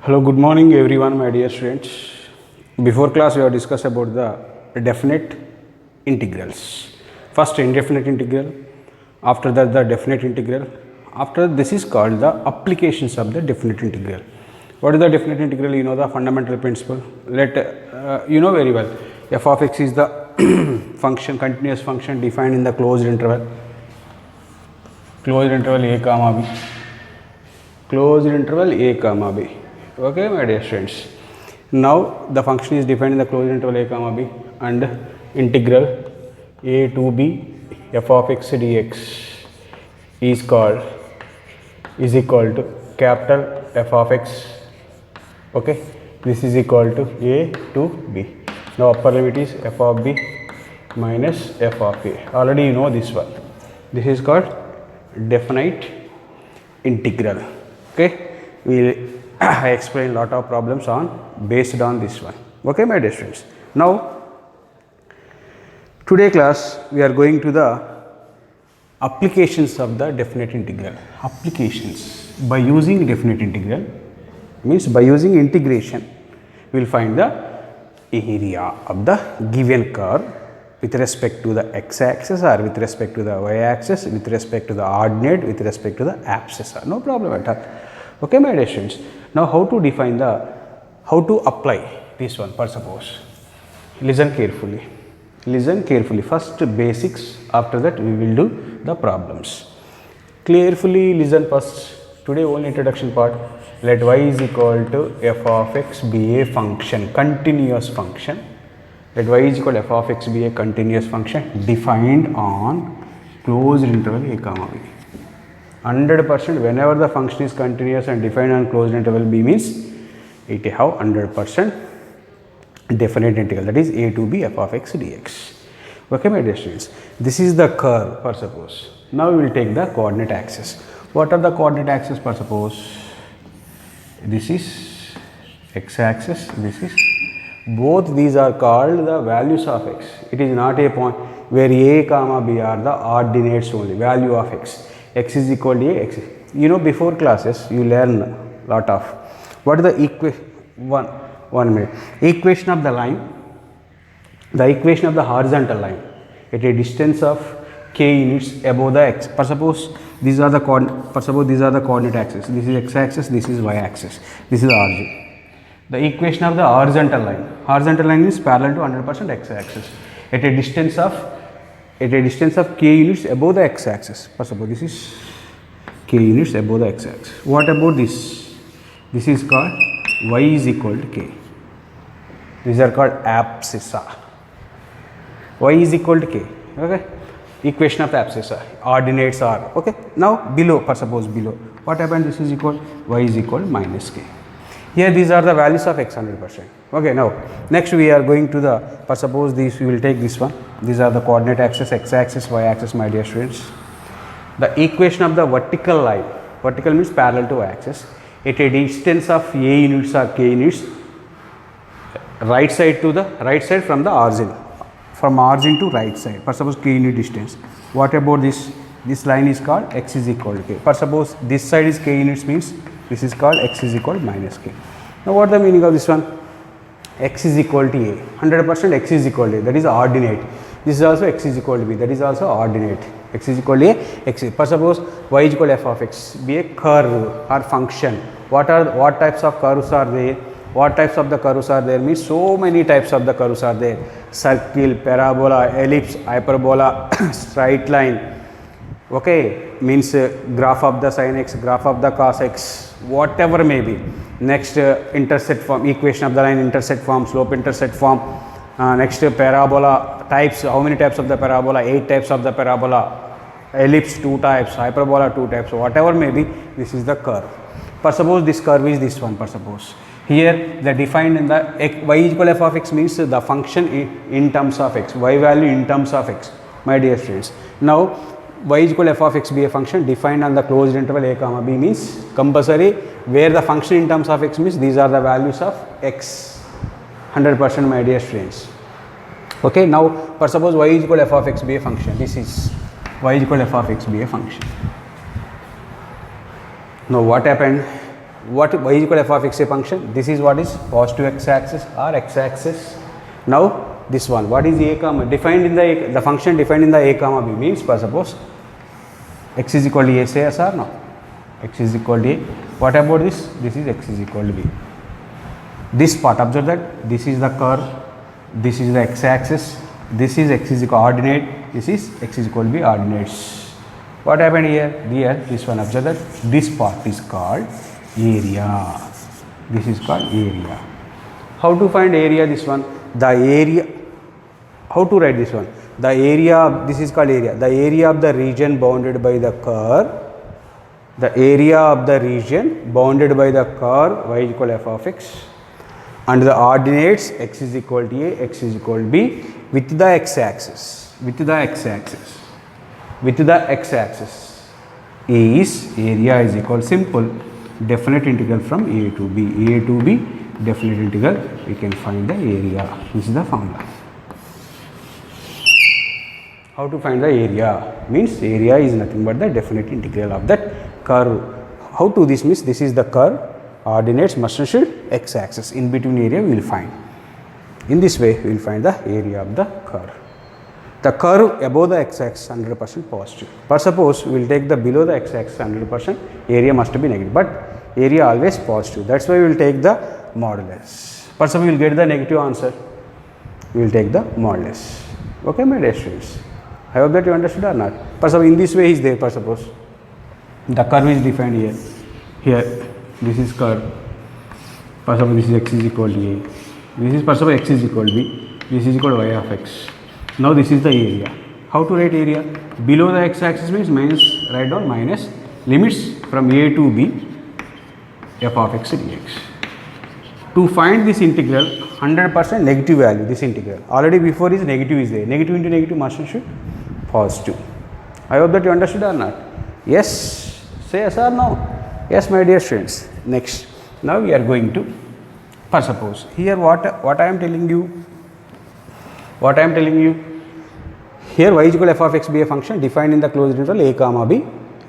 Hello, good morning everyone, my dear students. Before class we have discussed about the definite integrals. First indefinite integral, after that the definite integral, after this is called the applications of the definite integral. What is the definite integral? You know the fundamental principle. You know very well, f of x is the function, continuous function defined in the closed interval a comma b, closed interval a comma b. Okay, my dear students. Now the function is defined in the closed interval a comma b, and integral a to b f of x dx is equal to capital F of x. Okay, this is equal to a to b. Now upper limit is f of b minus f of a. Already you know this one. This is called definite integral. Okay, we will explain lot of problems on based on this one. Okay, my dear students. Now today class we are going to the applications of the definite integral. Applications by using definite integral means by using integration we will find the area of the given curve with respect to the x axis or with respect to the y axis, with respect to the ordinate, with respect to the abscissa. No problem at all. Okay, my dear students. Now how to define how to apply this one? For suppose, listen carefully. First basics, after that we will do the problems. Carefully listen first. Today only introduction part. Let y is equal to f of x be a function, continuous function. Let y is equal to f of x be a continuous function defined on closed interval a comma b. 100% whenever the function is continuous and defined on closed interval b means it have 100% definite integral, that is a to b f of x dx. Okay, my dear students, this is the curve for suppose. Now we will take the coordinate axis. What are the coordinate axis for suppose? This is x axis, this is, both these are called the values of x. It is not a point where a comma b are the ordinates only, value of x. X is equal to a x. You know, before classes you learn lot of what is the equation of the line, the equation of the horizontal line at a distance of k units above the x. For suppose these are the coordinate axis. This is x axis, this is y axis, this is the origin. The equation of the horizontal line is parallel to 100% x axis at a distance of k units above the x axis. For suppose this is k units above the x axis. What about this? This is called y is equal to k. These are called abscissa. Y is equal to k. Okay, equation of the abscissa, ordinates are. Okay, now below, for suppose below, what happened? This is equal, y is equal to minus k. Here these are the values of x 100%. Okay, now next we are going to the, for suppose this, we will take this one. These are the coordinate axis, x axis, y axis, my dear students. The equation of the vertical line, vertical means parallel to y axis, at a distance of a units or k units, right side from the origin, from origin to right side, for suppose k unit distance. What about this? This line is called x is equal to k. For suppose this side is k units means this is called x is equal to minus k. Now what is the meaning of this one? X is equal to a, 100% x is equal to a, that is ordinate. This is also x is equal to b, that is also ordinate. X is equal to a, x is, for suppose y is equal to f of x be a curve or function. What types of curves are there? What types of the curves are there means so many types of the curves are there. Circle, parabola, ellipse, hyperbola, straight line. Okay, means graph of the sin x, graph of the cos x, whatever may be. Next intercept form, equation of the line, intercept form, slope intercept form. Next parabola types, how many types of the parabola? 8 types of the parabola. Ellipse 2 types, hyperbola 2 types, whatever may be, this is the curve. For suppose this curve is this one, for suppose. Here the defined in the y is equal to f of x means the function in terms of x, y value in terms of x, my dear students. Now y is equal to f of x be a function defined on the closed interval a comma b means compulsory where the function in terms of x means these are the values of x, 100%, my dear students. Okay, now for suppose y is equal to f of x be a function. This is y is equal to f of x be a function. Now what happened? what y is equal to f of x a function, this is what is positive x axis or x axis. Now this one, what is a comma defined in the function defined in the a comma b means, for suppose x is equal to a, say yes or no, x is equal to a. What about this? This is x is equal to b. This part, observe that this is the curve, this is the x axis, this is x is equal to ordinate, this is x is equal to b ordinates. What happened here? Here this one, observe that this part is called area. This is called area. How to find area? This one, the area. How to write this one? The area, this is called area. The area of the region bounded by the curve. The area of the region bounded by the curve y is equal to f of x, and the ordinates x is equal to a, x is equal to b with the x axis. With the x axis. With the x axis is area is equal to simple definite integral from a to b. A to b definite integral, we can find the area. This is the formula. How to find the area? Means area is nothing but the definite integral of that curve. How to this means, this is the curve, ordinates must and should x axis, in between area we will find. In this way we will find the area of the curve. The curve above the x axis 100% positive. For suppose we will take the below the x axis 100%, area must be negative, but area always positive. That's why we will take the modulus. For suppose we will get the negative answer, we will take the modulus. Okay, my dear students. I hope that you understood or not. For suppose in this way is there. For suppose the curve is defined here. Here this is curve. For suppose this is x is equal to a. This is for suppose x is equal to b. This is equal to y of x. Now this is the area. How to write area? Below the x axis means minus, write down minus limits from a to b f of x dx. To find this integral 100% negative value, this integral already before is negative is there. Negative into negative must and should positive. I hope that you understood or not. Yes, say yes or no. Yes, my dear students. Next, now we are going to, for suppose here what I am telling you, here y is equal to f of x be a function defined in the closed interval a comma b.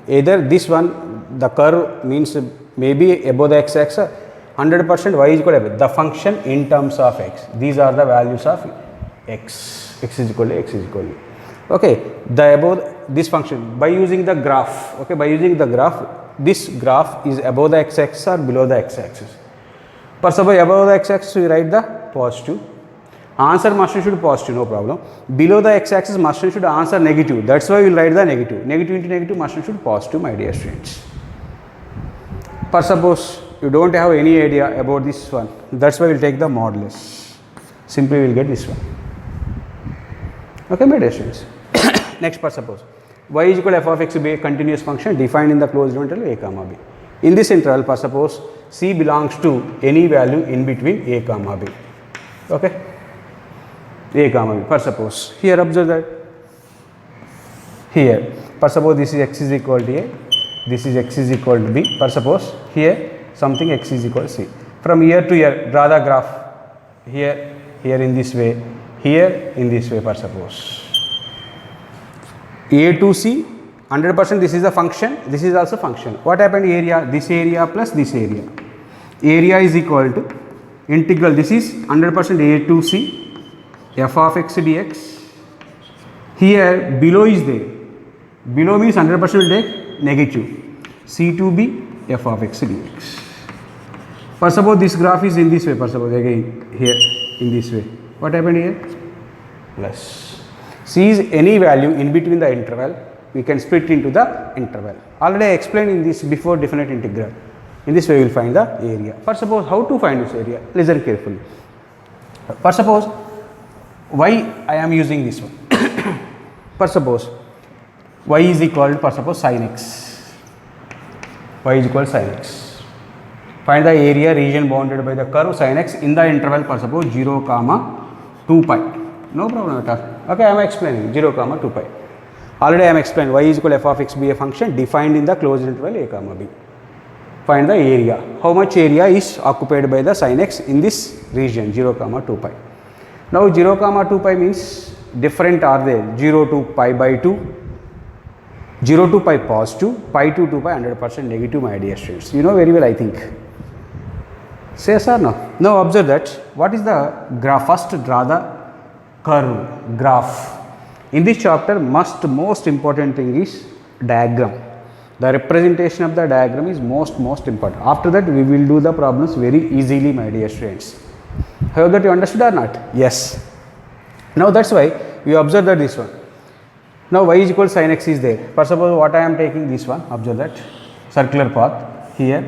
Either this one, the curve means maybe above the x axis, 100% y is equal to the function in terms of x. These are the values of x. X is equal to x is equal to. Okay, the above this function by using the graph. Okay, by using the graph, this graph is above the x axis or below the x axis. For suppose above the x axis we write the positive. Answer must and should positive, no problem. Below the x axis must and should answer negative. That's why we will write the negative. Negative into negative must and should positive, my dear students. For suppose you don't have any idea about this one, that's why we will take the modulus. Simply we will get this one. Okay, my dear students. Next, for suppose y is equal to f of x be a continuous function defined in the closed interval a comma b. In this interval, for suppose c belongs to any value in between a comma b. Okay, a comma b. For suppose here observe that here, for suppose this is x is equal to a, this is x is equal to b. For suppose here something x is equal to c. From here to here, draw the graph. Here in this way, here in this way. For suppose a to c 100%, this is a function, this is also function. What happened? Area, this area plus this area. Area is equal to integral, this is 100% a to c f of x dx. Here below is there. Below means 100% will take negative. C to b f of x dx. For suppose this graph is in this way. For suppose again here in this way. What happened here? Plus. C is any value in between the interval. We can split into the interval. Already I explained in this before definite integral. In this way we will find the area. For suppose how to find this area? Listen carefully. For suppose why I am using this one. For suppose y is equal to, for suppose sin x. Y is equal to sin x. Find the area region bounded by the curve sin x in the interval, for suppose 0, 2 pi. No problem at all. Okay, I am explaining 0, 2 pi. Already I am explained y is equal to f of x be a function defined in the closed interval a comma b. Find the area. How much area is occupied by the sin x in this region 0, 2 pi. Now 0, 2 pi means different are there, 0 to pi by 2, 0 to pi positive, pi to 2 pi 100% negative, my dear students. You know very well, I think. Say yes or no? Now observe that. What is the graph? First draw the curve graph. In this chapter, most important thing is diagram. The representation of the diagram is most important. After that, we will do the problems very easily, my dear students. I hope that you understood or not? Yes. Now that's why we observe that this one. Now y is equal to sin x is there. For suppose what I am taking this one, observe that circular path here,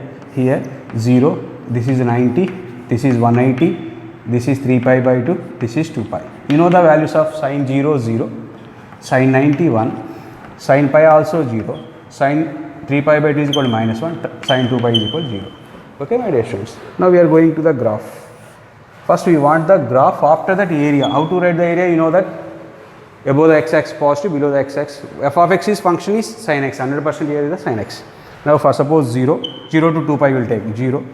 0, this is 90, this is 180, this is 3 pi by 2, this is 2 pi. You know the values of sin 0, 0, sin 91, sin pi also 0, sin 3 pi by 2 is equal to minus 1, sin 2 pi is equal to 0. Okay, my dear students. Now we are going to the graph. First we want the graph, after that area. How to write the area? You know that above the x-axis positive, below the x-axis. F of x is function is sin x, 100% here is the sin x. Now for suppose 0 to 2 pi will take 0.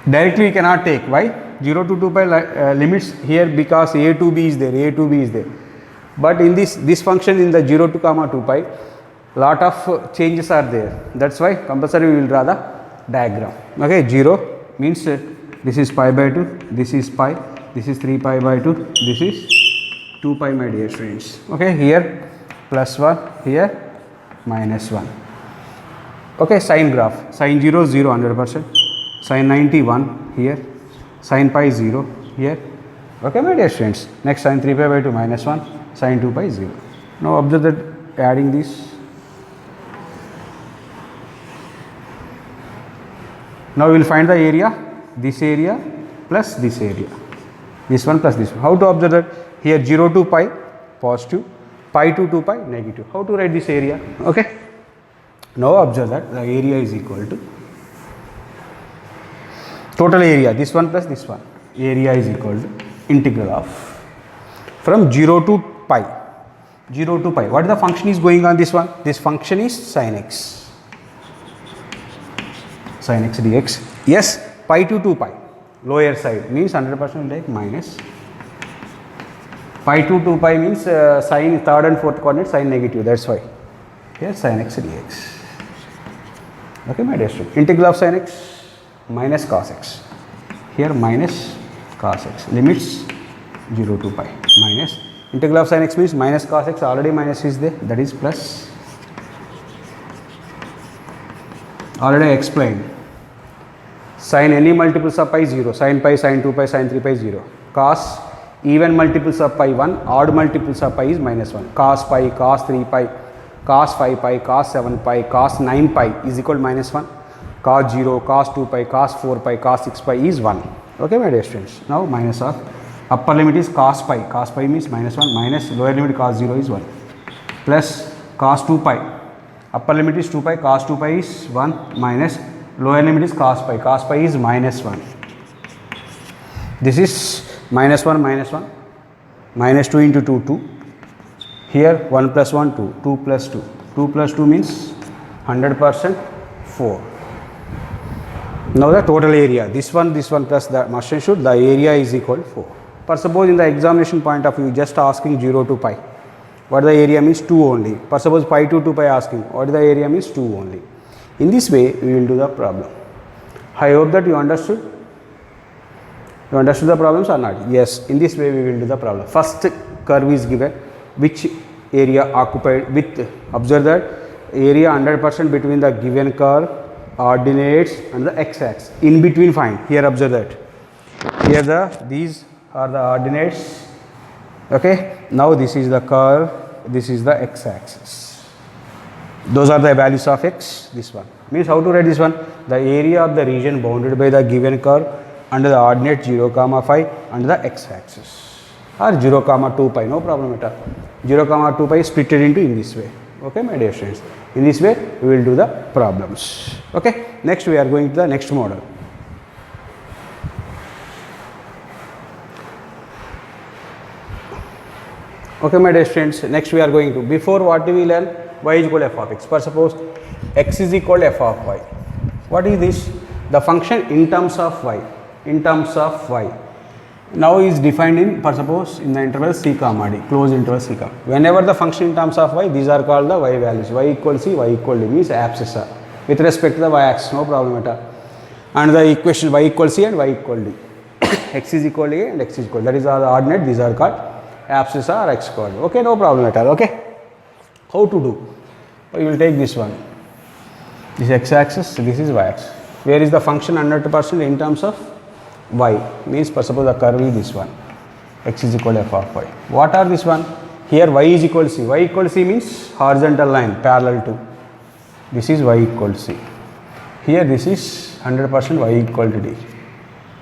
Directly we cannot take. Why? 0 to 2 pi limits here because a to b is there, But in this function in the 0 to 2 pi, lot of changes are there. That's why compulsory we will draw the diagram. Okay, 0 means this is pi by 2, this is pi, this is 3 pi by 2, this is 2 pi, my dear students. Okay, here plus 1, here minus 1. Okay, sine graph, sin 0, 0, 100%, sin 91 here, sin pi 0 here. Okay, my dear students. Next, sin 3 pi by 2 minus 1, sin 2 pi 0. Now observe that adding this. Now we will find the area, this area plus this area, this one plus this one. How to observe that? Here 0 to pi positive, pi to 2 pi negative. How to write this area? Okay. Now observe that the area is equal to total area, this one plus this one. Area is equal to integral of from 0 to pi. 0 to pi. What is the function is going on this one? This function is sin x. Sin x dx. Yes, pi to 2 pi. Lower side means 100% like minus. Pi to 2 pi means sin third and fourth coordinate sin negative. That's why. Here sin x dx. Okay, my dear student. Integral of sin x minus cos x. Here minus cos x. Limits 0 to pi minus. Integral of sin x means minus cos x, already minus is there, that is plus. Already I explained. Sin any multiples of pi 0, sin pi, sin 2 pi, sin 3 pi 0. Cos even multiples of pi 1, odd multiples of pi is minus 1. Cos pi, cos 3 pi, cos 5 pi, cos 7 pi, cos 9 pi is equal to minus 1. Cos 0, cos 2 pi, cos 4 pi, cos 6 pi is 1. Okay, my dear students. Now minus of upper limit is cos pi. Cos pi means minus 1 minus lower limit cos 0 is 1 plus cos 2 pi. Upper limit is 2 pi, cos 2 pi is 1 minus lower limit is cos pi. Cos pi is minus 1. This is minus 1 minus 1. Minus 2 into 2, 2. Here 1 plus 1, 2. 2 plus 2. 2 plus 2 means 100%, 4. Now the total area. This one plus the must and should. The area is equal to 4. For suppose in the examination point of view, just asking 0 to pi. What the area means 2 only. For suppose pi to 2 pi asking. What the area means 2 only. In this way, we will do the problem. I hope that you understood. You understood the problems or not? Yes. In this way, we will do the problem. First curve is given. Which area occupied with, observe that area 100% between the given curve, ordinates and the x-axis. In between find. Here observe that. Here these are the ordinates. Okay. Now this is the curve. This is the x-axis. Those are the values of x. This one means how to write this one? The area of the region bounded by the given curve under the ordinate 0, 5 under the x-axis. Or 0, 2 pi, no problem at all. 0, 2 pi is split into in this way. Okay, my dear students. In this way, we will do the problems. Okay. Next, we are going to the next model. Okay, my dear students. Next, we are going to, before what do we learn? Y is equal to f of x. For suppose x is equal to f of y. What is this? The function in terms of y. In terms of y. Now is defined in, for suppose in the interval c comma d, closed interval c comma. Whenever the function in terms of y, these are called the y values. Y equal c, y equal d means abscissa with respect to the y axis, no problem at all. and the equation y equals c and y equal d. X is equal to a and x is equal. That is the ordinate. These are called abscissa or x coordinate. Okay, no problem at all. Okay, how to do? We will take this one. This is x axis. This is y axis. Where is the function 100% in terms of y? Means suppose the curve is this one. X is equal to f of y. What are this one? Here y is equal to c. Y equal to c means horizontal line parallel to. This is y equal to c. Here this is 100% y equal to d.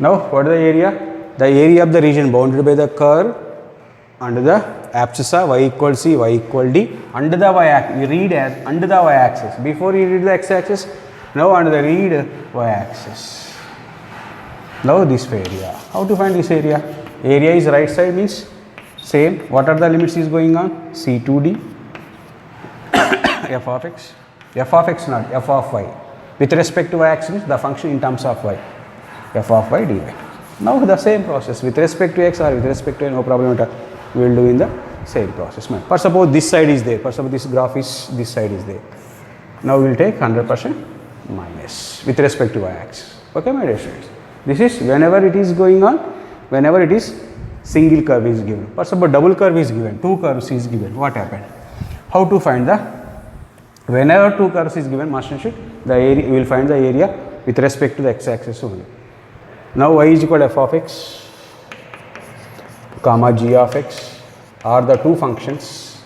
Now what is the area? The area of the region bounded by the curve under the abscissa y equal c, y equal d, under the y axis. You read as under the y axis. Before you read the x axis, now under the read y axis. Now this area. How to find this area? Area is right side means same. What are the limits is going on? C to d f of x. F of x not f of y. With respect to y axis, the function in terms of y. F of y dy. Now the same process with respect to x or with respect to y, no problem at all. We will do in the same process. For suppose this side is there. For suppose this graph is this side is there. Now we will take 100% minus with respect to y axis. Okay, my dear students. This is whenever it is going on, whenever it is single curve is given. For suppose double curve is given, two curves is given. What happened? How to find the whenever two curves is given, master should the area we will find the area with respect to the x axis only. Now y is equal to f of x comma g of x are the two functions.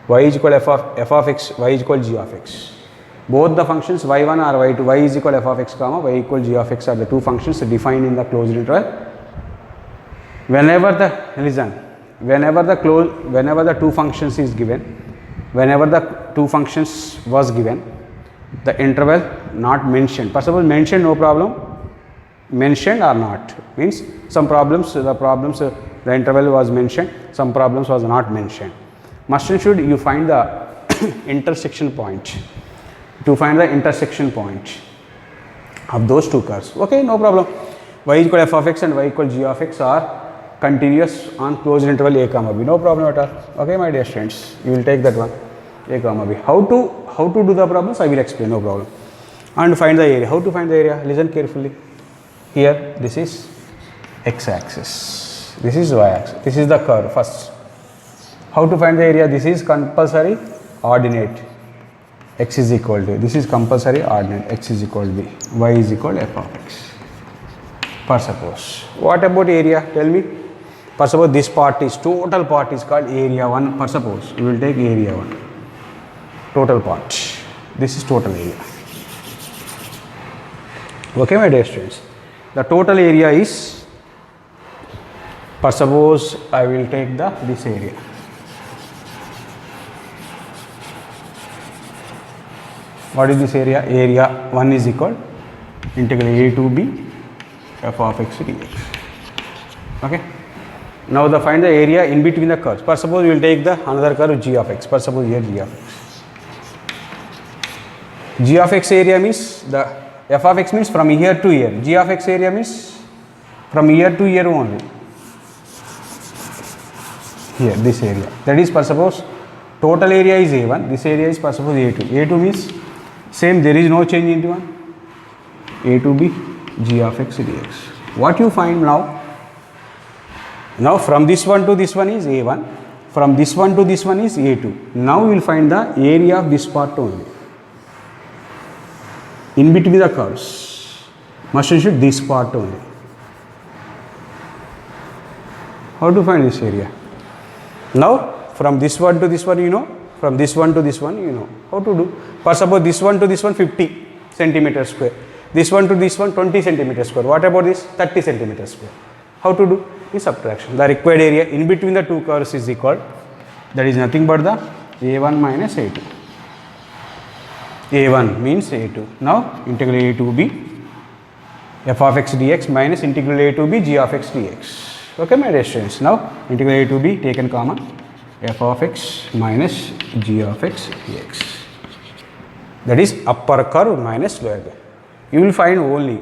Y is equal to f of x, y is equal to g of x. Both the functions y1 or y2, y is equal to f of x comma y equal to g of x are the two functions defined in the closed interval. Whenever the two functions is given, whenever the two functions was given, the interval not mentioned. First of all, mentioned, no problem. Mentioned or not means some problems, the interval was mentioned, some problems was not mentioned. Must and should you find the intersection point. To find the intersection point of those two curves. Okay, no problem. Y is equal to f of x and y equal to g of x are continuous on closed interval a comma b. No problem at all. Okay, my dear students, you will take that one a comma b. How to do the problems I will explain, no problem. And find the area. How to find the area? Listen carefully. Here this is x axis, this is y axis, this is the curve first. How to find the area? This is compulsory ordinate, x is equal to, this is compulsory ordinate, x is equal to b, y is equal to f of x. For suppose, what about area? Tell me. For suppose this part is, total part is called area 1. For suppose, we will take area 1, total part. This is total area. Okay, my dear students. The total area is, for suppose I will take this area. What is this area? Area 1 is equal integral a to b f of x dx. Okay. Now find the area in between the curves. For suppose we will take the another curve g of x. For suppose here g of x. G of x area means the f of x means from here to here. G of x area means from here to here only. Here, this area. That is, for suppose total area is A1. This area is, for suppose A2. A2 means same. There is no change into one. A to b g of x dx. What you find now? Now from this one to this one is A1. From this one to this one is A2. Now we will find the area of this part only. In between the curves, must should this part only. How to find this area? Now from this one to this one you know, from this one to this one you know. How to do? For suppose this one to this one 50 centimeter square, this one to this one 20 centimeter square. What about this? 30 centimeter square. How to do? Is subtraction. The required area in between the two curves is equal, that is nothing but the A1 minus A2. A1 means A2. Now integral A to b f of x dx minus integral A to b g of x dx. Okay, my dear students. Now integral A to b taken common, f of x minus g of x dx. That is upper curve minus lower curve. You will find only.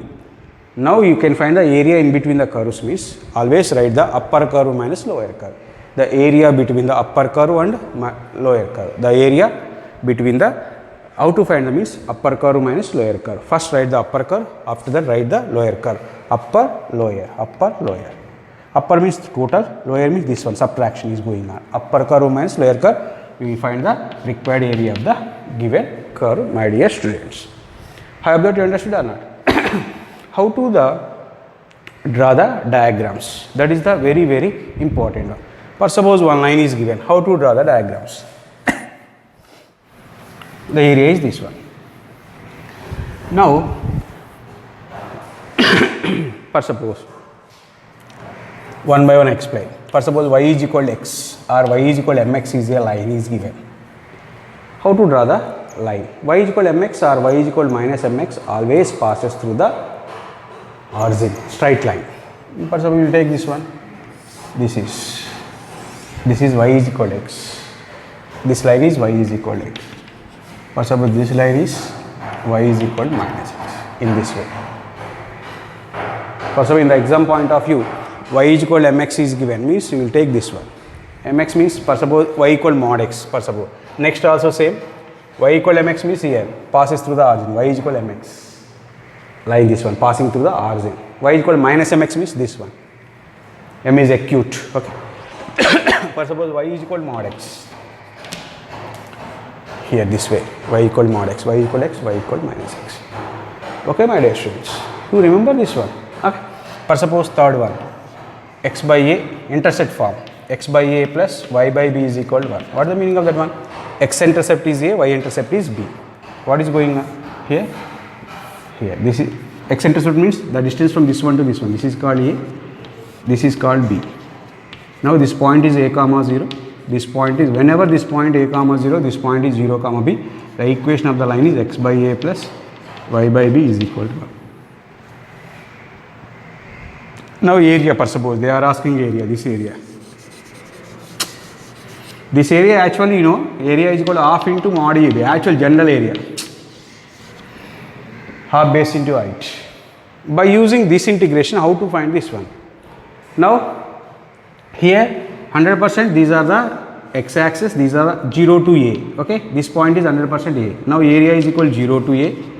Now you can find the area in between the curves means always write the upper curve minus lower curve. The area between the upper curve and lower curve. The area between the How to find the means upper curve minus lower curve. First write the upper curve, after that write the lower curve. Upper, lower, upper, lower. Upper means total, lower means this one, subtraction is going on. Upper curve minus lower curve, we will find the required area of the given curve, my dear students. I hope that you understood or not. How to draw the diagrams, that is the very very important one. First suppose one line is given, how to draw the diagrams. The area is this one. Now, first suppose one by one explain. First suppose y is equal to x or y is equal to mx is a line is given. How to draw the line? Y is equal to mx or y is equal to minus mx always passes through the origin, straight line. First suppose we will take this one. This is y is equal to x. This line is y is equal to x. First suppose this line is y is equal to minus x in this way. First suppose in the exam point of view, y is equal to mx is given, means you will take this one. Mx means first suppose y equal mod x, first suppose. Next also same, y equal to mx means here passes through the origin, y is equal to mx. Like this one, passing through the origin. Y is equal to minus mx means this one. M is acute. Okay. First suppose y is equal to mod x. Here this way, y equal to mod x, y equal to x, y equal to minus x. Okay, my dear students, you remember this one. Okay. First suppose third one, x by a intercept form, x by a plus y by b is equal to 1. What is the meaning of that one? X intercept is a, y intercept is b. What is going on here? Here, this is x intercept means the distance from this one to this one. This is called a, this is called b. Now this point is a comma 0. This point is, whenever this point a comma 0, this point is 0 comma b. The equation of the line is x by a plus y by b is equal to 1. Now area, per suppose they are asking area, this area. This area actually, you know, area is equal to half into mod AB, actual general area. Half base into height. By using this integration, how to find this one? Now, here 100% these are the x-axis, these are the 0 to a. Okay, this point is 100% a. Now area is equal to 0 to a.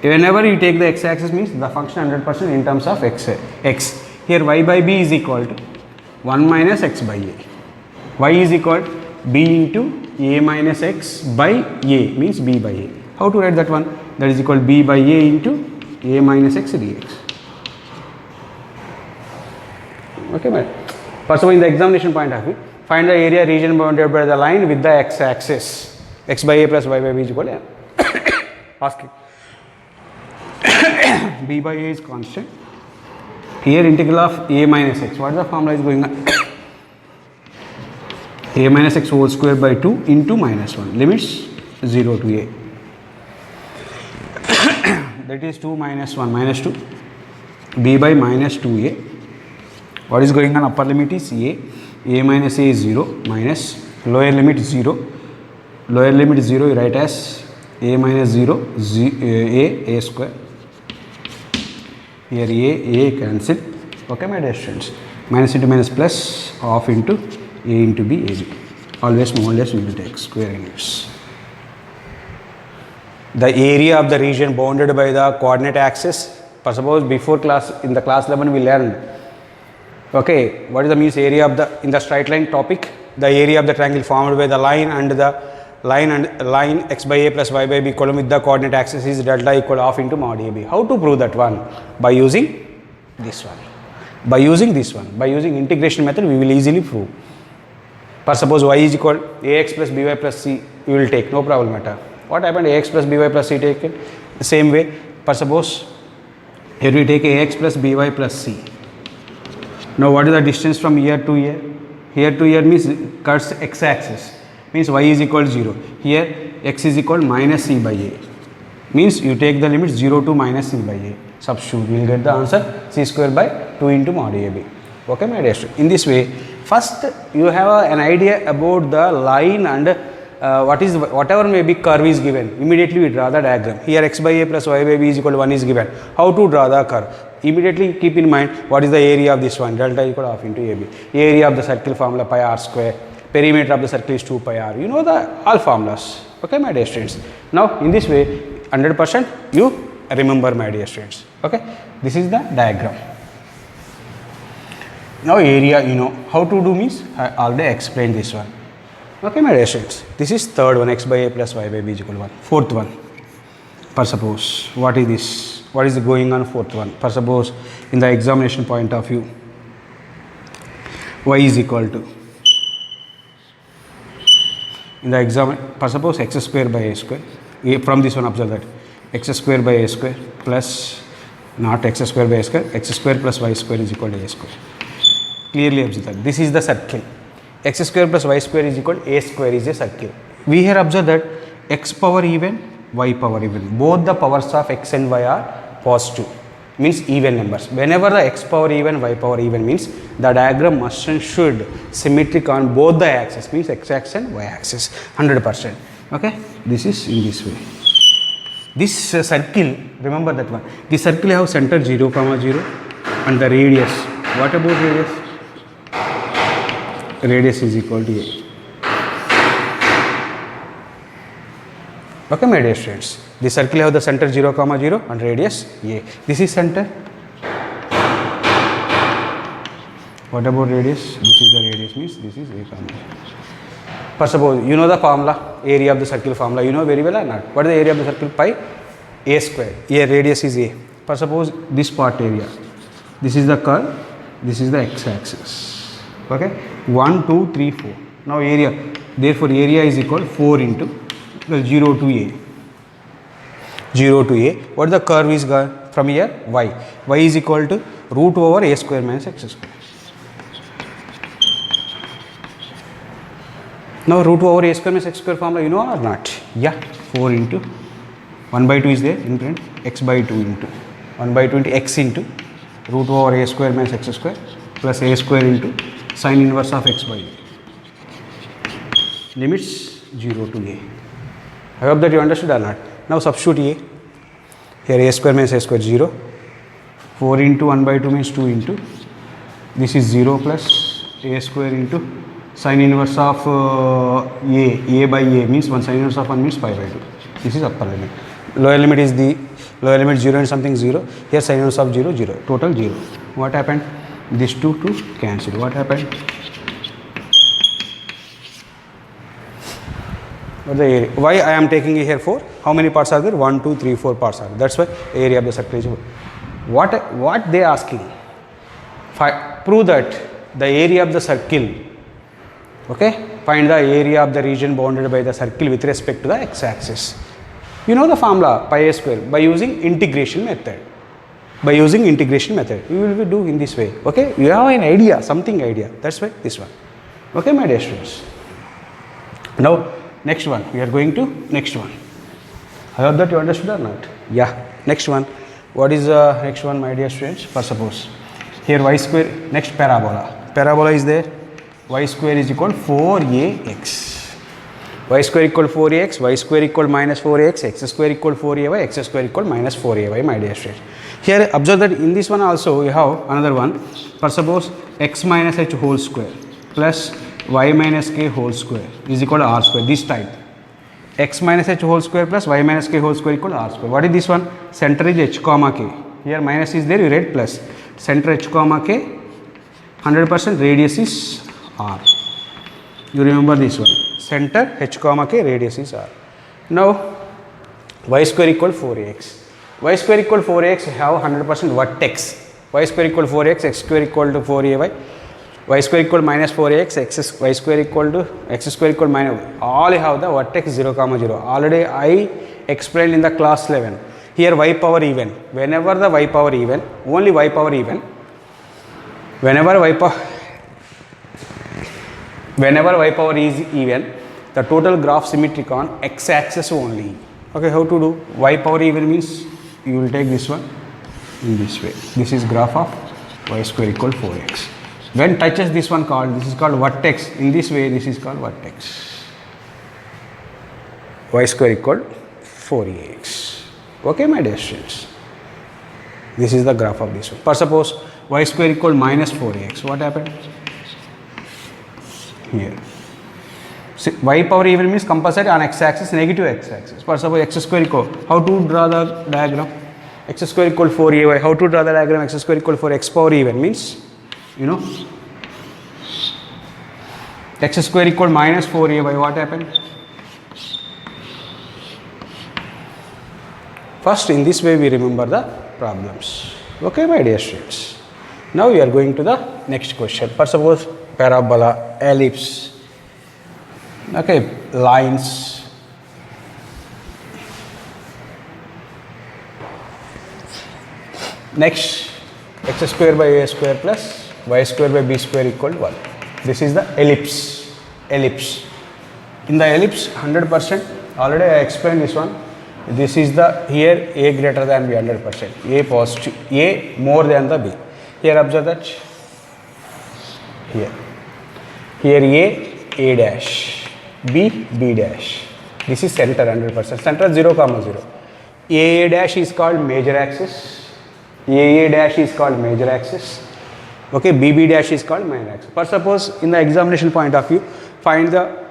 Whenever you take the x-axis means the function 100% in terms of x. Here y by b is equal to 1 minus x by a. Y is equal to b into a minus x by a, means b by a. How to write that one? That is equal to b by a into a minus x dx. Okay, man. First of all, in the examination point of view, find the area region bounded by the line with the x-axis. X by a plus y by b is equal to m. Asking. B by a is constant. Here integral of a minus x. What is the formula is going on? A minus x whole square by 2 into minus 1. Limits 0 to a. That is 2 minus 1 minus 2. B by minus 2a. What is going on? Upper limit is a. A minus a is 0 minus lower limit 0. Lower limit 0 you write as a minus 0 a square. Here a cancel. Okay, my dear students. Minus into minus plus half into a into b ab. Always more or less we will take square units. The area of the region bounded by the coordinate axis. For suppose before class, in the class 11 we learned. Okay, what is the means area of the, in the straight line topic, the area of the triangle formed by the line and line x by a plus y by b column with the coordinate axis is delta equal to half into mod ab. How to prove that one? By using this one. By using this one. By using integration method we will easily prove. For suppose y is equal to ax plus by plus c, you will take, no problem at all. What happened? Ax plus by plus c taken the same way. For suppose here we take ax plus by plus c. Now what is the distance from here to here? Here to here means cuts x-axis, means y is equal to 0. Here x is equal to minus c by a, means you take the limit 0 to minus c by a. Substitute, we will get the answer c square by 2 into mod ab. Okay, my dear student. In this way, first you have an idea about the line and whatever may be curve is given. Immediately we draw the diagram. Here x by a plus y by b is equal to 1 is given. How to draw the curve? Immediately keep in mind what is the area of this one, delta equal to half into ab. Area of the circle formula pi r square. Perimeter of the circle is 2 pi r. You know the all formulas. Okay, my dear students. Now in this way 100% you remember, my dear students. Okay, this is the diagram. Now area, you know how to do means I already explained this one. Okay, my dear students, this is third one, x by a plus y by b is equal to 1. Fourth one, for suppose, what is this? What is going on fourth one? For suppose in the examination point of view, y is equal to, in the exam, for suppose x square by a square, from this one observe that x square by a square plus, not x square by a square, x square plus y square is equal to a square. Clearly observe that this is the circle. X square plus y square is equal to a square is a circle. We here observe that x power even, y power even. Both the powers of x and y are positive, means even numbers. Whenever the x power even, y power even means the diagram must and should symmetric on both the axes, means x axis and y axis, 100%. Okay, this is in this way. This circle, remember that one. The circle have center 0, 0 and the radius. What about radius? Radius is equal to a. Okay, my dear students. The circle have the center 0, 0 and radius a. This is center. What about radius? This is the radius, means this is a, First suppose you know the formula, area of the circle formula, you know very well or not? What is the area of the circle? Pi a square. A radius is a. First suppose this part area. This is the curve. This is the x axis. Okay, 1, 2, 3, 4. Now area, therefore area is equal 4 into 0 to a. 0 to a. What the curve is from here? Y. Y is equal to root over a square minus x square. Now root over a square minus x square formula you know or not? Yeah, 4 into 1 by 2 is there in front, x by 2 into 1 by 2 into x into root over a square minus x square plus a square into sin inverse of x by a. Limits 0 to a. I hope that you understood or not. Now substitute a. Here a square minus a square 0. 4 into 1 by 2 means 2 into. This is 0 plus a square into sin inverse of a by a means 1 sin inverse of 1 means pi by 2. This is upper limit. Lower limit is the lower limit 0 and something 0. Here sin inverse of 0, 0. Total 0. What happened? This 2 to cancel. What happened? What the area? Why I am taking here 4? How many parts are there? 1, 2, 3, 4 parts are there. That's why area of the circle is 4. What they asking? Prove that the area of the circle. Okay? Find the area of the region bounded by the circle with respect to the x-axis. You know the formula pi a square by using integration method. By using integration method, you will do in this way. Okay? You have an idea, something idea. That's why this one. Okay, my dear students. Now, next one. We are going to next one. I hope that you understood or not. Yeah. Next one. What is the next one, my dear students? For suppose here y square. Next parabola. Parabola is there. Y square is equal to 4ax. Y square equal to 4ax. Y square equal to minus 4ax. X square equal to 4ay. X square equal to minus 4ay, my dear students. Here observe that in this one also you have another one. For suppose x minus h whole square plus y minus k whole square is equal to r square. This type. X minus h whole square plus y minus k whole square equal to r square. What is this one? Center is h comma k. Here minus is there, you write plus. Center h comma k, 100% radius is r. You remember this one. Center h comma k, radius is r. Now y square equal to 4ax. Y square equal to 4ax have 100% vertex. Y square equal to 4x, x square equal to 4ay. Y square equal to minus 4ax, y square equal to x square equal to minus. All have the vertex 0, 0. Already I explained in the class 11. Here y power even. Whenever the y power even, only y power even. Whenever y power is even, the total graph symmetric on x axis only. Okay, how to do? Y power even means you will take this one in this way. This is graph of y square equal to 4x. When touches this one this is called vertex. In this way, this is called vertex. Y square equal to 4ax. Okay, my dear students. This is the graph of this one. For suppose y square equal to minus 4ax. What happened? Here. y power even means compulsory on x axis, negative x axis. For suppose x square equal, how to draw the diagram? X square equal 4ay, how to draw the diagram? X square equal 4 x power even means, you know, x square equal minus 4ay, what happened? First, in this way we remember the problems. Okay, my dear students. Now we are going to the next question. For suppose parabola, ellipse, okay, lines, next x square by a square plus y square by b square equal 1. This is the ellipse. Ellipse. In the ellipse 100%, already I explained this one. This is the here a greater than b 100%, a positive, a more than the b. Here observe that, here a dash, b dash. This is center 100%, center 0 comma 0. A dash is called major axis, a dash is called major axis, okay, b dash is called minor axis. For suppose in the examination point of view, find the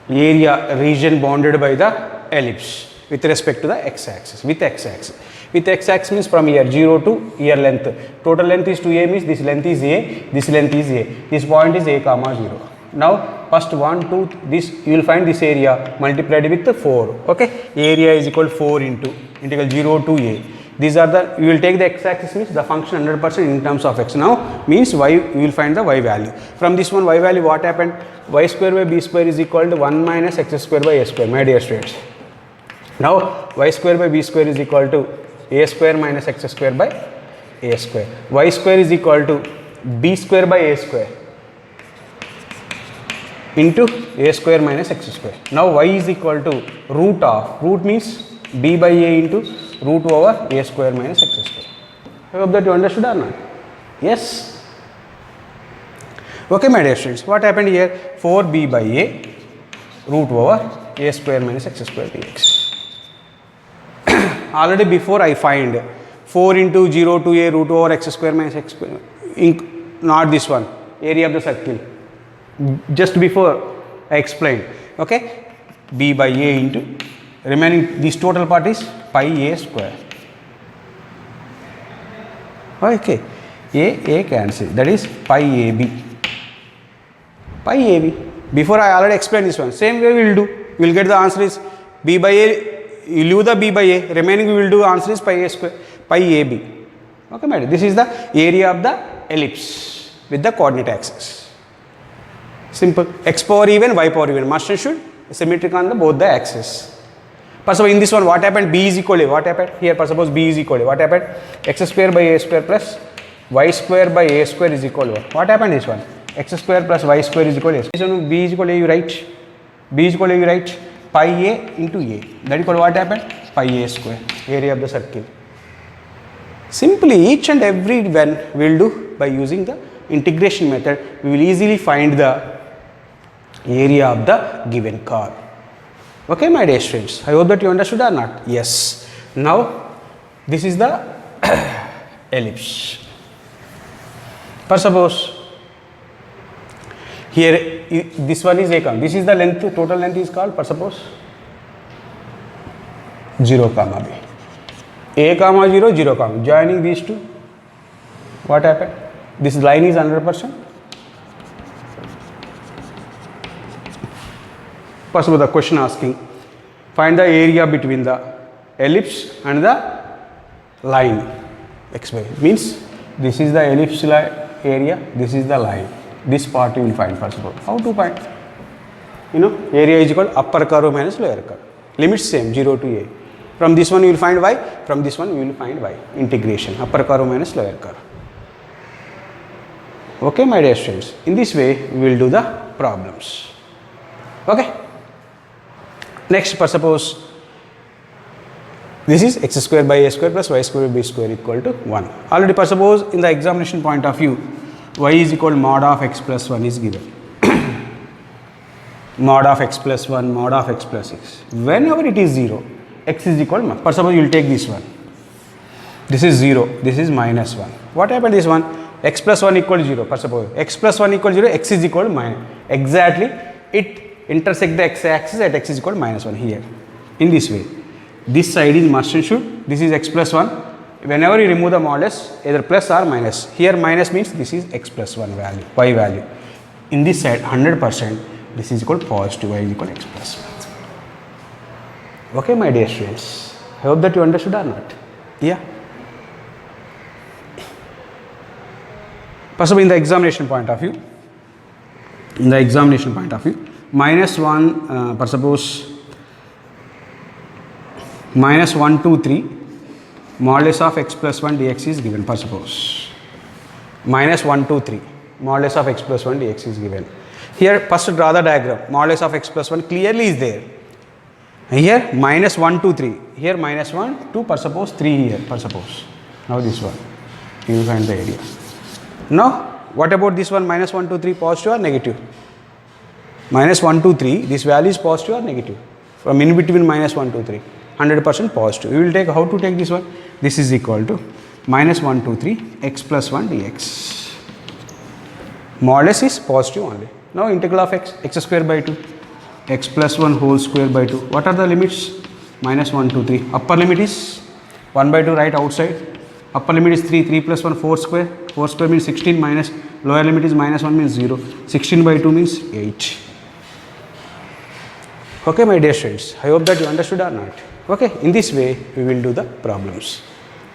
area region bounded by the ellipse with respect to the x axis, with x axis. With x axis means from here 0 to here length. Total length is 2a means this length is a, this length is a. This point is a comma 0. Now first 1, 2, this you will find this area multiplied with 4. Okay, area is equal 4 into integral 0 to a. These are the, you will take the x axis means the function 100% in terms of x. Now means y, you will find the y value. From this one y value what happened? Y square by b square is equal to 1 minus x square by a square, my dear students. Now y square by b square is equal to a square minus x square by a square. Y square is equal to b square by a square into a square minus x square. Now y is equal to root of, root means b by a into root over a square minus x square. I hope that you understood or not? Yes. Okay, my dear students, what happened here? 4b by a root over a square minus x square dx. Already before I find 4 into 0 to a root over x square minus x square, not this one, area of the circle. Just before I explained, okay, b by a into remaining, this total part is pi a square. Okay, a cancel, that is pi ab. Pi ab. Before I already explained this one, same way we will do. We will get the answer is b by a. You leave the b by a, remaining we will do answer is pi a square, pi ab. Okay, madam. This is the area of the ellipse with the coordinate axis. Simple. X power even, y power even. Must and should symmetric on the both the axes. For suppose in this one, what happened? B is equal to what happened? Here, for suppose b is equal to what happened? X square by a square plus y square by a square is equal to what happened? This one, x square plus y square is equal to this one. B is equal to you write. B is equal to you write. Pi a into a, that is called what happened? Pi a square, area of the circle. Simply each and every one we will do by using the integration method, we will easily find the area of the given curve. Okay, my dear students, I hope that you understood or not? Yes. Now this is the ellipse. For suppose here this one is a comma, this is the length, total length is called, for suppose 0 comma b, a comma 0, 0 comma, joining these two, what happened? This line is 100%. First of all, the question asking, find the area between the ellipse and the line xy, means this is the ellipse area, this is the line. This part you will find first of all. How to find? You know, area is equal to upper curve minus lower curve. Limits same 0 to a. From this one you will find y, from this one you will find y. Integration, upper curve minus lower curve. Okay, my dear students. In this way we will do the problems. Okay. Next, for suppose this is x square by a square plus y square by b square equal to 1. Already, for suppose in the examination point of view, y is equal to mod of x plus 1 is given. Mod of x plus 1, mod of x plus 6. Whenever it is 0, x is equal to, for suppose you will take this one. This is 0, this is minus 1. What happened this one? X plus 1 equal to 0. For suppose x plus 1 equal to 0, x is equal to minus. Exactly, it intersect the x-axis at x is equal to minus 1 here. In this way, this side is must and should, this is x plus 1. Whenever you remove the modulus, either plus or minus. Here minus means this is x plus 1 value, y value. In this side 100%, this is equal to positive, y is equal to x plus 1. Okay, my dear students, I hope that you understood or not. Yeah. Possibly in the examination point of view, minus 1, for suppose minus 1, 2, 3, modulus of x plus 1 dx is given, for suppose. Minus 1, 2, 3, modulus of x plus 1 dx is given. Here, first draw the diagram, modulus of x plus 1 clearly is there. Here, minus 1, 2, 3, here minus 1, 2, for suppose 3 here, for suppose. Now this one, you will find the area. Now, what about this one, minus 1, 2, 3, positive or negative? Minus 1, 2, 3, this value is positive or negative? From in between minus 1, 2, 3, 100% positive. We will take, how to take this one? This is equal to minus 1, 2, 3, x plus 1 dx. Modulus is positive only. Now, integral of x square by 2, x plus 1 whole square by 2. What are the limits? Minus 1, 2, 3. Upper limit is 1 by 2 right outside. Upper limit is 3, 3 plus 1, 4 square. 4 square means 16 minus, lower limit is minus 1 means 0. 16 by 2 means 8. Okay, my dear students, I hope that you understood or not. Okay, in this way, we will do the problems.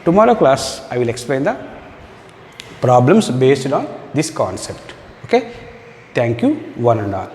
Tomorrow class, I will explain the problems based on this concept. Okay, thank you, one and all.